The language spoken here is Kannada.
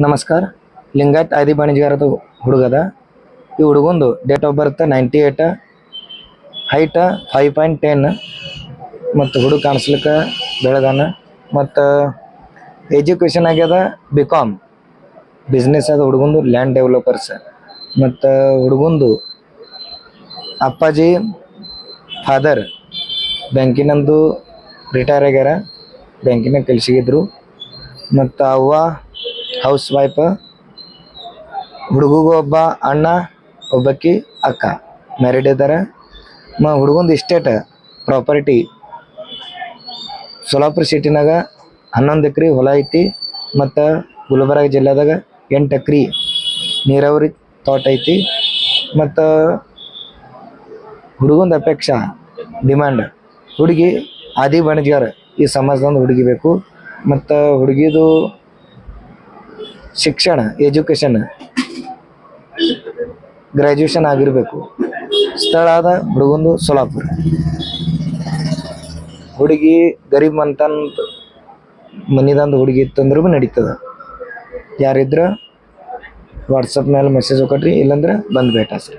ನಮಸ್ಕಾರ. ಲಿಂಗಾಯತ್ ಆದಿ ಬಾಣಿಜ್ಗಾರದ ಹುಡುಗದ. ಈ ಹುಡುಗಂದು ಡೇಟ್ ಆಫ್ ಬರ್ತ್ 98, ಹೈಟ್ 5.10 ಮತ್ತು ಹುಡುಗ ಕಾಣಿಸ್ಲಿಕ್ಕೆ ಬೆಳೆದಾನ. ಮತ್ತು ಎಜುಕೇಷನ್ ಆಗ್ಯದ BCom ಬಿಸ್ನೆಸ್ ಅದ ಹುಡುಗಂದು, ಲ್ಯಾಂಡ್ ಡೆವಲಪರ್ಸ್. ಮತ್ತು ಹುಡುಗಂದು ಅಪ್ಪಾಜಿ ಫಾದರ್ ಬ್ಯಾಂಕಿನಂದು ರಿಟೈರ್ ಆಗ್ಯಾರ, ಬ್ಯಾಂಕಿನಾಗ ಕೆಲಸಿಗಿದ್ರು. ಮತ್ತು ಅವ್ವ ಹೌಸ್ ವೈಫ್. ಹುಡುಗಗೂ ಒಬ್ಬ ಅಣ್ಣ, ಒಬ್ಬಾಕಿ ಅಕ್ಕ ಮ್ಯಾರಿಡ್ ಇದ್ದಾರೆ. ಹುಡುಗಂದು ಇಸ್ಟೇಟ್ ಪ್ರಾಪರ್ಟಿ ಸೋಲಾಪುರ ಸಿಟಿನಾಗ 11 ಎಕರೆ ಹೊಲ ಐತಿ. ಮತ್ತು ಗುಲ್ಬರ್ಗ ಜಿಲ್ಲೆದಾಗ 8 ಎಕರೆ ನೀರಾವರಿ ತೋಟ ಐತಿ. ಮತ್ತು ಹುಡುಗಂದು ಅಪೇಕ್ಷೆ ಡಿಮ್ಯಾಂಡ್, ಹುಡುಗಿ ಆದಿ ಬಾಣಿಜ್ಗಾರ ಈ ಸಮಾಜದೊಂದು ಹುಡುಗಿ ಬೇಕು. ಮತ್ತು ಹುಡುಗಿದು ಶಿಕ್ಷಣ ಎಜುಕೇಷನ್ ಗ್ರ್ಯಾಜುಯೇಷನ್ ಆಗಿರಬೇಕು. ಸ್ಥಳ ಆದ ಹುಡುಗಂದು ಸೋಲಾಪುರ. ಹುಡುಗಿ ಗರೀಬ್ ಮಂತಂದು ಮನಿದಂದು ಹುಡುಗಿ ಇತ್ತಂದ್ರೂ ನಡೀತದ. ಯಾರಿದ್ರೆ ವಾಟ್ಸಪ್ ಮೇಲೆ ಮೆಸೇಜ್ ಕೊಟ್ರಿ, ಇಲ್ಲಾಂದ್ರೆ ಬಂದು ಭೇಟಾಸ್ರಿ.